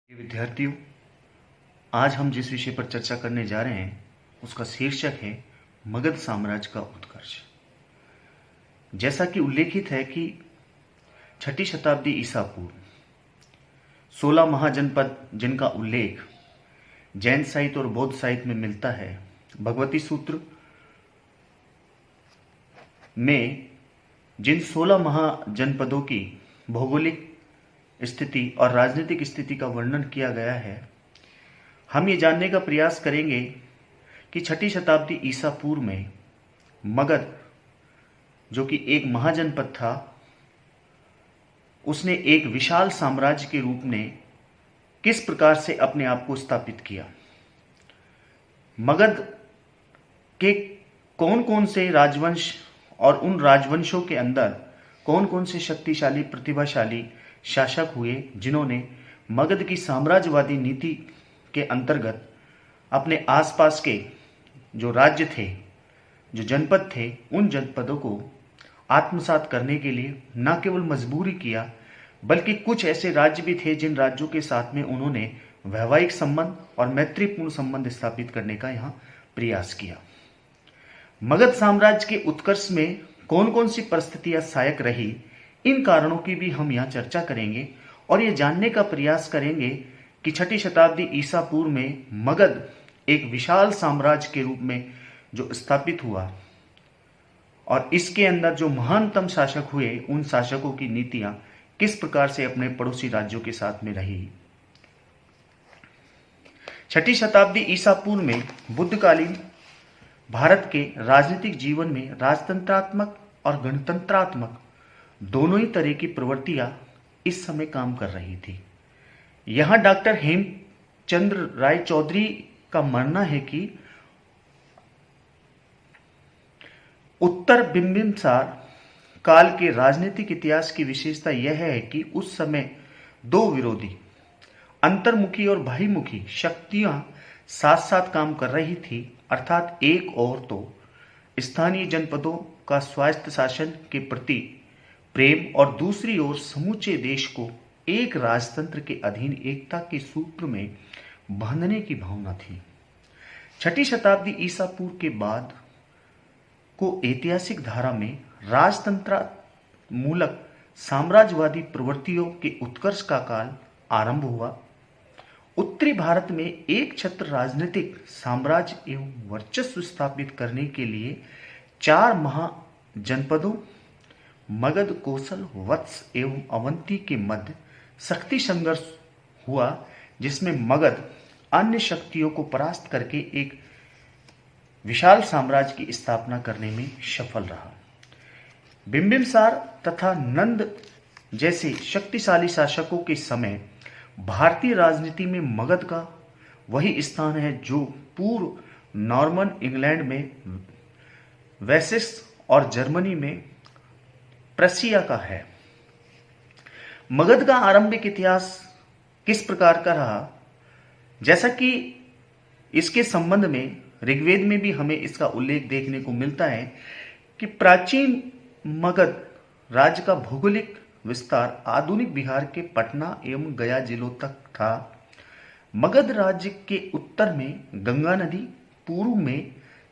विद्यार्थियों, आज हम जिस विषय पर चर्चा करने जा रहे हैं उसका शीर्षक है मगध साम्राज्य का उत्कर्ष। जैसा कि उल्लेखित है कि 6ठी शताब्दी ईसा पूर्व 16 महाजनपद जिनका उल्लेख जैन साहित्य और बौद्ध साहित्य में मिलता है, भगवती सूत्र में जिन 16 महाजनपदों की भौगोलिक स्थिति और राजनीतिक स्थिति का वर्णन किया गया है, हम ये जानने का प्रयास करेंगे कि 6ठी शताब्दी ईसा पूर्व में मगध, जो कि एक महाजनपद था, उसने एक विशाल साम्राज्य के रूप में किस प्रकार से अपने आप को स्थापित किया। मगध के कौन कौन से राजवंश और उन राजवंशों के अंदर कौन कौन से शक्तिशाली प्रतिभाशाली शासक हुए जिन्होंने मगध की साम्राज्यवादी नीति के अंतर्गत अपने आसपास के जो राज्य थे, जो जनपद थे, उन जनपदों को आत्मसात करने के लिए न केवल मजबूरी किया, बल्कि कुछ ऐसे राज्य भी थे जिन राज्यों के साथ में उन्होंने वैवाहिक संबंध और मैत्रीपूर्ण संबंध स्थापित करने का यहाँ प्रयास किया। मगध साम्राज्य के उत्कर्ष में कौन कौन सी परिस्थितियां सहायक रही, इन कारणों की भी हम यहाँ चर्चा करेंगे और ये जानने का प्रयास करेंगे कि 6ठी शताब्दी ईसा पूर्व में मगध एक विशाल साम्राज्य के रूप में जो स्थापित हुआ और इसके अंदर जो महानतम शासक हुए, उन शासकों की नीतियां किस प्रकार से अपने पड़ोसी राज्यों के साथ में रही। 6ठी शताब्दी ईसा पूर्व में बुद्धकालीन भारत के राजनीतिक जीवन में राजतंत्रात्मक और गणतंत्रात्मक दोनों ही तरह की प्रवृत्तियां इस समय काम कर रही थी। यहां डॉक्टर हेमचंद्र राय चौधरी का मानना है कि उत्तर बिंबिसार काल के राजनीतिक इतिहास की विशेषता यह है कि उस समय दो विरोधी, अंतर्मुखी और बाह्यमुखी शक्तियां साथ साथ काम कर रही थी। अर्थात एक और तो स्थानीय जनपदों का स्वायत्त शासन के प्रति प्रेम और दूसरी ओर समूचे देश को एक राजतंत्र के अधीन एकता के सूत्र में बांधने की भावना थी। 6ठी शताब्दी ईसा पूर्व के बाद को ऐतिहासिक धारा में राजतंत्र मूलक साम्राज्यवादी प्रवृत्तियों के उत्कर्ष का काल आरंभ हुआ। उत्तरी भारत में एक छत्र राजनीतिक साम्राज्य एवं वर्चस्व स्थापित करने के लिए 4 महाजनपदों मगध, कौशल, वत्स एवं अवंती के मध्य शक्ति संघर्ष हुआ, जिसमें मगध अन्य शक्तियों को परास्त करके एक विशाल साम्राज्य की स्थापना करने में सफल रहा। बिंबिसार तथा नंद जैसे शक्तिशाली शासकों के समय भारतीय राजनीति में मगध का वही स्थान है जो पूर्व नॉर्मन इंग्लैंड में वेसेस और जर्मनी में प्रशिया का है। मगध का आरंभिक इतिहास किस प्रकार का रहा, जैसा कि इसके संबंध में ऋग्वेद में भी हमें इसका उल्लेख देखने को मिलता है कि प्राचीन मगध राज्य का भौगोलिक विस्तार आधुनिक बिहार के पटना एवं गया जिलों तक था। मगध राज्य के उत्तर में गंगा नदी, पूर्व में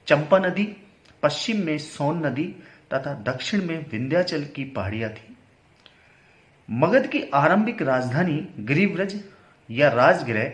चंपा नदी, पश्चिम में सोन नदी तथा दक्षिण में विंध्याचल की पहाड़ियां थी। मगध की आरंभिक राजधानी गिरिव्रज या राजगृह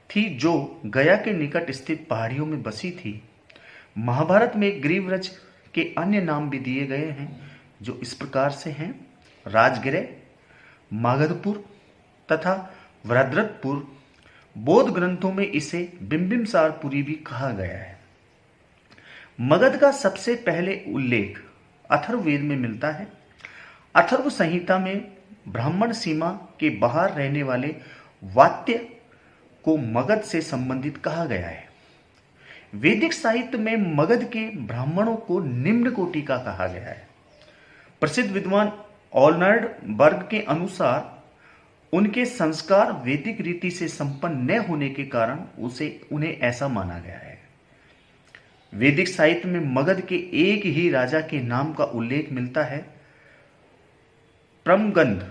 थी, जो गया के निकट स्थित पहाड़ियों में बसी थी। महाभारत में गिरिव्रज के अन्य नाम भी दिए गए हैं, जो इस प्रकार से हैं: राजगृह, मागधपुर तथा वृद्रथपुर। बौद्ध ग्रंथों में इसे बिंबिसारपुरी भी कहा गया है। मगध का सबसे पहले उल्लेख अथर्ववेद में मिलता है। अथर्व संहिता में ब्राह्मण सीमा के बाहर रहने वाले वात्य को मगध से संबंधित कहा गया है। वैदिक साहित्य में मगध के ब्राह्मणों को निम्न कोटि का कहा गया है। प्रसिद्ध विद्वान ओलनार्ड बर्ग के अनुसार उनके संस्कार वैदिक रीति से संपन्न न होने के कारण उन्हें ऐसा माना गया है। वैदिक साहित्य में मगध के एक ही राजा के नाम का उल्लेख मिलता है, प्रमगंध।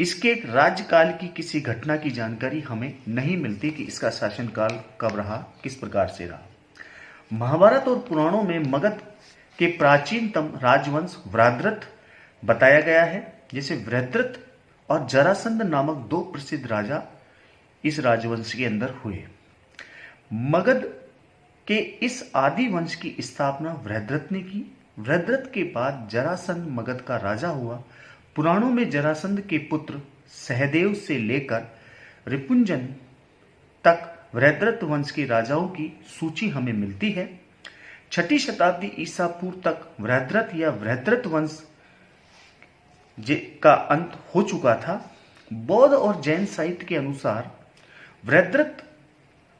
इसके राज्यकाल की किसी घटना की जानकारी हमें नहीं मिलती कि इसका शासनकाल कब रहा, किस प्रकार से रहा। महाभारत और पुराणों में मगध के प्राचीनतम राजवंश वृहद्रथ बताया गया है। जैसे वृहद्रथ और जरासंध नामक दो प्रसिद्ध राजा इस राजवंश के अंदर हुए। मगध के इस आदि वंश की स्थापना वृहद्रथ ने की। वृहद्रथ के बाद जरासंध मगध का राजा हुआ। पुराणों में जरासंध के पुत्र सहदेव से लेकर रिपुंजन तक वृहद्रथ वंश के राजाओं की सूची हमें मिलती है। 6ठी शताब्दी ईसा पूर्व तक वृहद्रथ या वृहद्रथ वंश का अंत हो चुका था। बौद्ध और जैन साहित्य के अनुसार वृहद्रथ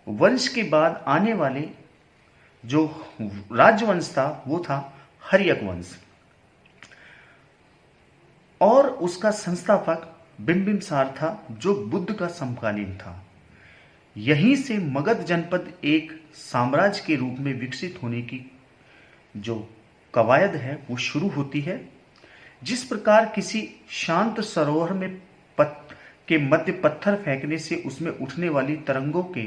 वंश के बाद आने वाले जो राजवंश था वो था हर्यक वंश और उसका संस्थापक बिंबिसार था जो बुद्ध का समकालीन था। यहीं से मगध जनपद एक साम्राज्य के रूप में विकसित होने की जो कवायद है वो शुरू होती है। जिस प्रकार किसी शांत सरोवर में के मध्य पत्थर फेंकने से उसमें उठने वाली तरंगों के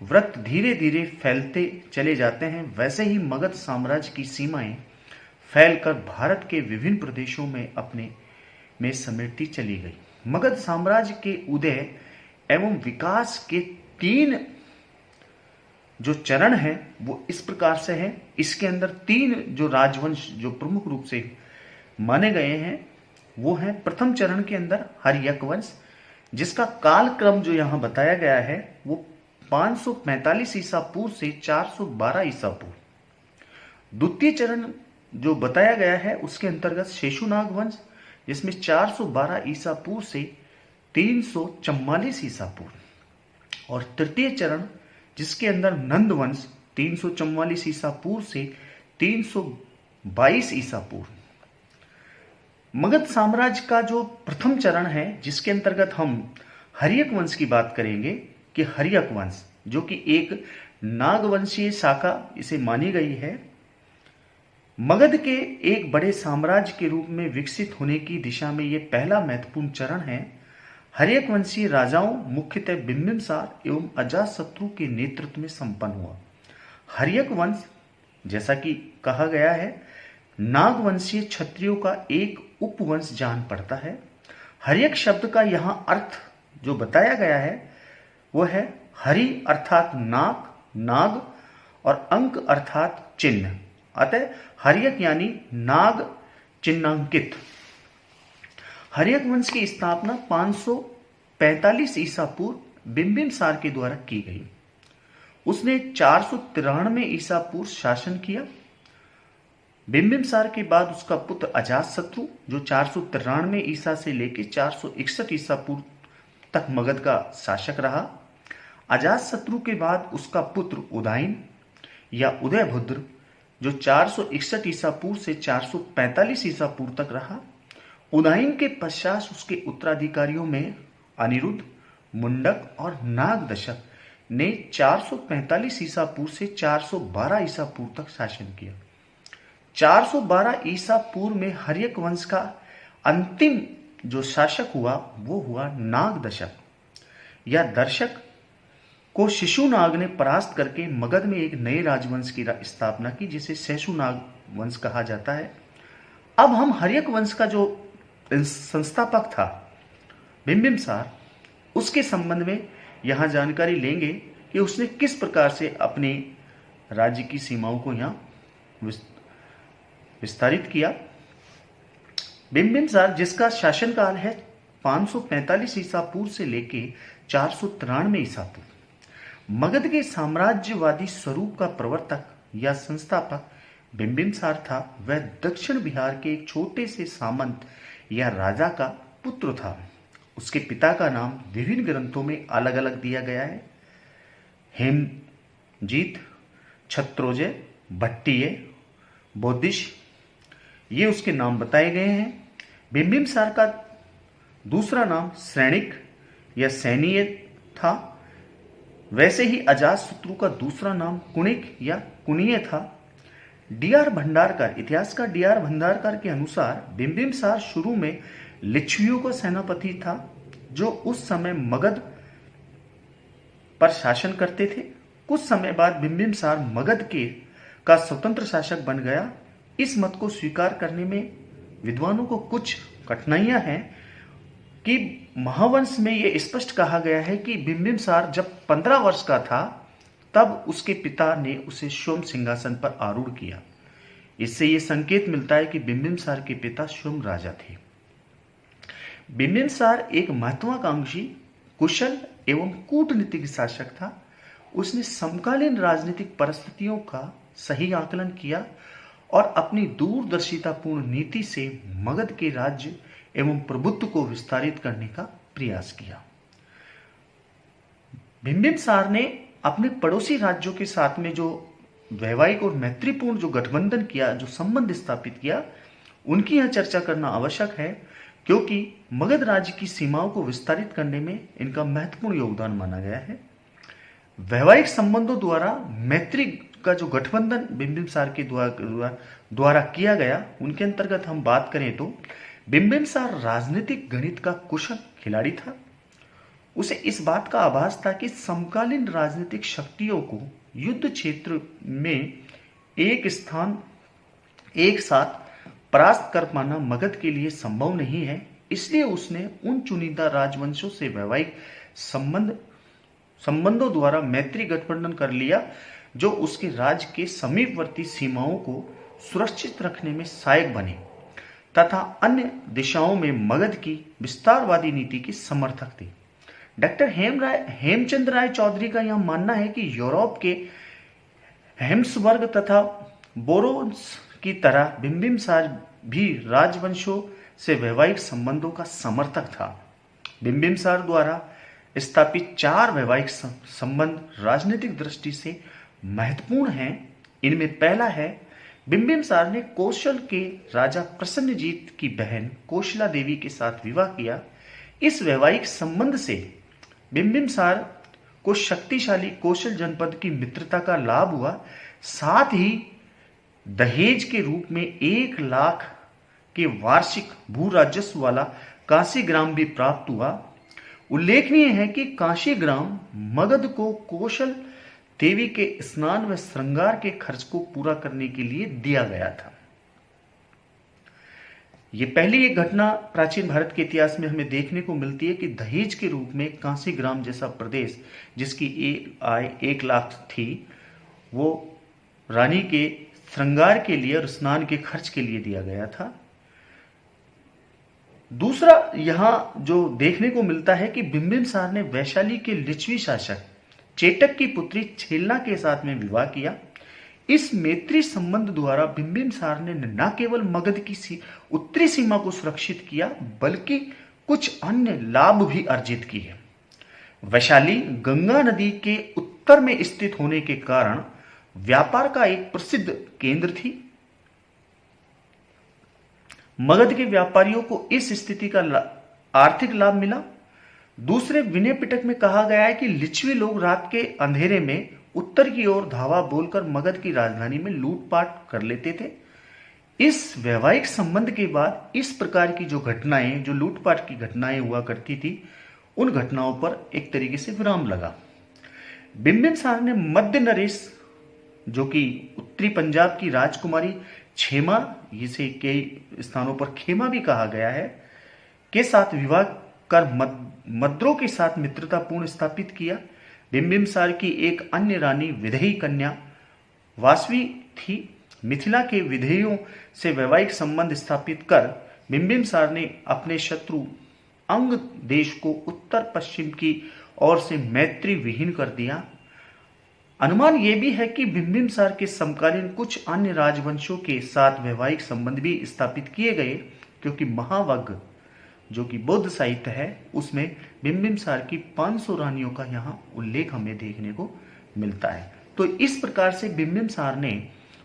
वृत्त धीरे धीरे फैलते चले जाते हैं, वैसे ही मगध साम्राज्य की सीमाएं फैलकर भारत के विभिन्न प्रदेशों में अपने में समेटती चली गई। मगध साम्राज्य के उदय एवं विकास के 3 जो चरण हैं वो इस प्रकार से हैं। इसके अंदर 3 जो राजवंश जो प्रमुख रूप से माने गए हैं वो हैं। प्रथम चरण के अंदर हर्यक वंश, जिसका कालक्रम जो यहां बताया गया है वो 545 ईसा पूर्व से 412 ईसा पूर्व। द्वितीय चरण जो बताया गया है उसके अंतर्गत शेषुनाग वंश, जिसमें 412 ईसा पूर्व से 344 ईसा पूर्व। और तृतीय चरण जिसके अंदर नंद वंश 344 ईसा पूर्व से 322 ईसा पूर्व। मगध साम्राज्य का जो प्रथम चरण है जिसके अंतर्गत हम हर्यक वंश की बात करेंगे कि हर्यक वंश जो कि एक नागवंशीय शाखा इसे मानी गई है, मगध के एक बड़े साम्राज्य के रूप में विकसित होने की दिशा में यह पहला महत्वपूर्ण चरण है। हर्यक वंशीय राजाओं मुख्यतः बिंबिसार एवं अजातशत्रु के नेतृत्व में संपन्न हुआ। हर्यक वंश जैसा कि कहा गया है नागवंशीय क्षत्रियों का एक उपवंश जान पड़ता है। हर्यक शब्द का यहां अर्थ जो बताया गया है वो है हरि अर्थात नाग, नाग और अंक अर्थात चिन्ह, अतः हर्यक यानी नाग चिन्हांकित। हर्यक वंश की स्थापना 545 ईसा पूर्व बिंबिसार के द्वारा की गई। उसने 493 ईसा पूर्व शासन किया। बिंबिसार के बाद उसका पुत्र अजातशत्रु जो 493 ईसा से लेकर 461 ईसा पूर्व तक मगध का शासक रहा। अजातशत्रु के बाद उसका पुत्र उदयन या उदयभद्र जो 461 ईसा पूर्व से 445 ईसा पूर्व तक रहा। उदयन के पश्चात उसके उत्तराधिकारियों में अनिरुद्ध, मुंडक और नागदशक ने 445 ईसा पूर्व से 412 ईसा पूर्व तक शासन किया। 412 ईसा पूर्व में हर्यक वंश का अंतिम जो शासक हुआ वो हुआ नागदशक या दर्शक को शिशुनाग ने परास्त करके मगध में एक नए राजवंश की स्थापना की जिसे शेषुनाग वंश कहा जाता है। अब हम हर्यक वंश का जो संस्थापक था बिंबिसार उसके संबंध में यहां जानकारी लेंगे कि उसने किस प्रकार से अपने राज्य की सीमाओं को यहां विस्तारित किया। बिंबिसार जिसका शासनकाल है 545 ईसा पूर्व से लेके 493 ईसा पूर्व, मगध के साम्राज्यवादी स्वरूप का प्रवर्तक या संस्थापक बिंबिसार था। वह दक्षिण बिहार के एक छोटे से सामंत या राजा का पुत्र था। उसके पिता का नाम विभिन्न ग्रंथों में अलग अलग दिया गया है। हेमजीत, क्षत्रोजय, भट्टिय, बोधिश ये उसके नाम बताए गए हैं। बिंबिसार का दूसरा नाम सैनिक या सैनीय था। वैसे ही अजातशत्रु का दूसरा नाम कुणिक या कुनीय था। डीआर भंडारकर, इतिहासकार डीआर भंडारकर के अनुसार बिंबिसार शुरू में लिच्छवियों का सेनापति था जो उस समय मगध पर शासन करते थे। कुछ समय बाद बिंबिसार मगध के का स्वतंत्र शासक बन गया। इस मत को स्वीकार करने में विद्वानों को कुछ कठिनाइयां हैं कि महावंश में यह स्पष्ट कहा गया है कि बिंबिसार जब 15 वर्ष का था तब उसके पिता ने उसे स्वयं सिंहासन पर आरूढ़ किया। इससे यह संकेत मिलता है कि बिंबिसार के पिता स्वयं राजा थे। बिंबिसार एक महत्वाकांक्षी, कुशल एवं कूटनीतिक शासक था। उसने समकालीन राजनीतिक परिस्थितियों का सही आकलन किया और अपनी दूरदर्शितापूर्ण नीति से मगध के राज्य एवं प्रभुत्व को विस्तारित करने का प्रयास किया। बिंबिसार ने अपने पड़ोसी राज्यों के साथ में जो वैवाहिक और मैत्रीपूर्ण जो गठबंधन किया, जो संबंध स्थापित किया, उनकी यहां चर्चा करना आवश्यक है क्योंकि मगध राज्य की सीमाओं को विस्तारित करने में इनका महत्वपूर्ण योगदान माना गया है। वैवाहिक संबंधों द्वारा मैत्री का जो गठबंधन बिंबिसार के द्वारा किया गया, उनके अंतर्गत हम बात करें तो बिंबिसार राजनीतिक गणित का कुशल खिलाड़ी था। उसे इस बात का आभास था कि समकालीन राजनीतिक शक्तियों को युद्ध क्षेत्र में एक साथ परास्त कर पाना मगध के लिए संभव नहीं है। इसलिए उसने उन चुनिंदा राजवंशों से वैवाहिक संबंधों द्वारा मैत्री गठबंधन कर लिया जो उसके राज्य के समीपवर्ती सीमाओं को सुरक्षित रखने में सहायक बने तथा अन्य दिशाओं में मगध की विस्तारवादी नीति के समर्थक थे। डॉक्टर हेमचंद्र राय चौधरी का यह मानना है कि यूरोप के हेम्सबर्ग तथा बोरोन्स की तरह बिंबिसार भी राजवंशों से वैवाहिक संबंधों का समर्थक था। बिंबिसार द्वारा स्थापित 4 वैवाहिक संबंध राजनीतिक दृष्टि से महत्वपूर्ण हैं। इनमें पहला है, बिंबिसार ने कौशल के राजा प्रसन्नजीत की बहन कौशला देवी के साथ विवाह किया। इस वैवाहिक संबंध से बिंबिसार को शक्तिशाली कौशल जनपद की मित्रता का लाभ हुआ। साथ ही दहेज के रूप में 1 लाख के वार्षिक भू राजस्व वाला काशी ग्राम भी प्राप्त हुआ। उल्लेखनीय है कि काशी ग्राम मगध को कौशल देवी के स्नान व श्रृंगार के खर्च को पूरा करने के लिए दिया गया था। यह पहली एक घटना प्राचीन भारत के इतिहास में हमें देखने को मिलती है कि दहेज के रूप में काशी ग्राम जैसा प्रदेश जिसकी आय 1 लाख थी, वो रानी के श्रृंगार के लिए और स्नान के खर्च के लिए दिया गया था। दूसरा यहां जो देखने को मिलता है कि बिंबिसार ने वैशाली के लिच्छवी शासक चेटक की पुत्री छेलना के साथ में विवाह किया। इस मैत्री संबंध द्वारा बिंबिसार ने न केवल मगध की उत्तरी सीमा को सुरक्षित किया बल्कि कुछ अन्य लाभ भी अर्जित किए। वैशाली गंगा नदी के उत्तर में स्थित होने के कारण व्यापार का एक प्रसिद्ध केंद्र थी। मगध के व्यापारियों को इस स्थिति का आर्थिक लाभ मिला। दूसरे विनय पिटक में कहा गया है कि लिच्छवी लोग रात के अंधेरे में उत्तर की ओर धावा बोलकर मगध की राजधानी में लूटपाट कर लेते थे। इस वैवाहिक संबंध के बाद इस प्रकार की जो घटनाएं, जो लूटपाट की घटनाएं हुआ करती थी, उन घटनाओं पर एक तरीके से विराम लगा। बिंबिसार ने मध्य नरेश, जो कि उत्तरी पंजाब की राजकुमारी क्षेमा, जिसे कई स्थानों पर खेमा भी कहा गया है, के साथ विवाह कर मद्रों के साथ मित्रतापूर्ण स्थापित किया। बिंबिसार की एक अन्य रानी विदेही कन्या वासवी थी। मिथिला के विदेहियों से वैवाहिक संबंध स्थापित कर बिंबिसार ने अपने शत्रु अंग देश को उत्तर पश्चिम की ओर से मैत्री विहीन कर दिया। अनुमान यह भी है कि बिंबिसार के समकालीन कुछ अन्य राजवंशों के साथ वैवाहिक संबंध भी स्थापित किए गए, क्योंकि महावग्ग जो कि बौद्ध साहित्य है उसमें बिंबिसार की 500 रानियों का यहाँ उल्लेख हमें देखने को मिलता है। तो इस प्रकार से बिंबिसार ने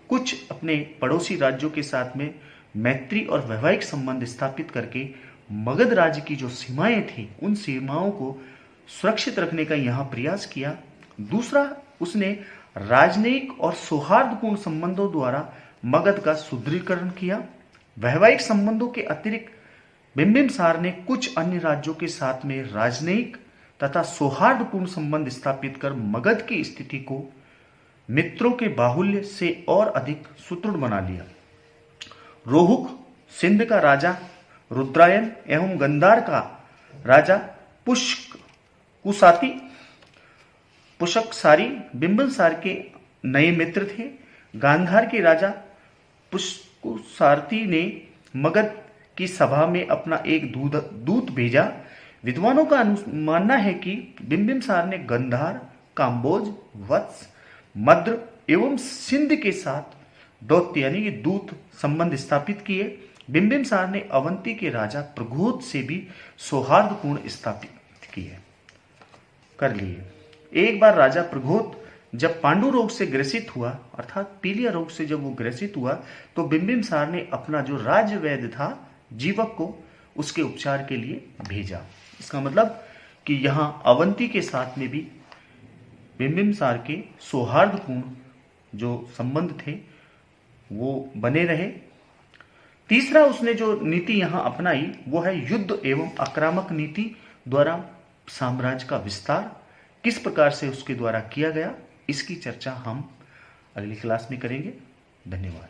कुछ अपने पड़ोसी राज्यों के साथ में मैत्री और वैवाहिक संबंध स्थापित करके मगध राज्य की जो सीमाएं थी उन सीमाओं को सुरक्षित रखने का यहाँ प्रयास किया। दूसरा, उसने राजनयिक और सौहार्दपूर्ण संबंधों द्वारा मगध का सुदृढ़ीकरण किया। वैवाहिक संबंधों के अतिरिक्त बिंबिसार ने कुछ अन्य राज्यों के साथ में राजनयिक तथा सौहार्दपूर्ण संबंध स्थापित कर मगध की स्थिति को मित्रों के बाहुल्य से और अधिक सुदृढ़ बना लिया। रोहुक सिंध का राजा रुद्रायन एवं गंधार का राजा पुष्कसारी बिंबिसार के नए मित्र थे। गांधार के राजा पुष्कसारथी ने मगध की सभा में अपना एक दूत भेजा। विद्वानों का मानना है कि बिंबिसार ने गंधार, काम्बोज, वत्स, मद्र एवं सिंध के साथ दौत्य यानी कि दूत संबंध स्थापित किए। बिंबिसार ने अवंती के राजा प्रघोद से भी सौहार्दपूर्ण स्थापित किए कर लिए। एक बार राजा प्रघोद जब पांडु रोग से ग्रसित हुआ अर्थात पीलिया रोग से जब वो ग्रसित हुआ तो बिंबिसार ने अपना जो राज्य वैद्य था जीवक को उसके उपचार के लिए भेजा। इसका मतलब कि यहां अवंती के साथ में भी बिंबिसार के सौहार्दपूर्ण जो संबंध थे वो बने रहे। तीसरा उसने जो नीति यहां अपनाई वो है युद्ध एवं आक्रामक नीति द्वारा साम्राज्य का विस्तार किस प्रकार से उसके द्वारा किया गया, इसकी चर्चा हम अगली क्लास में करेंगे। धन्यवाद।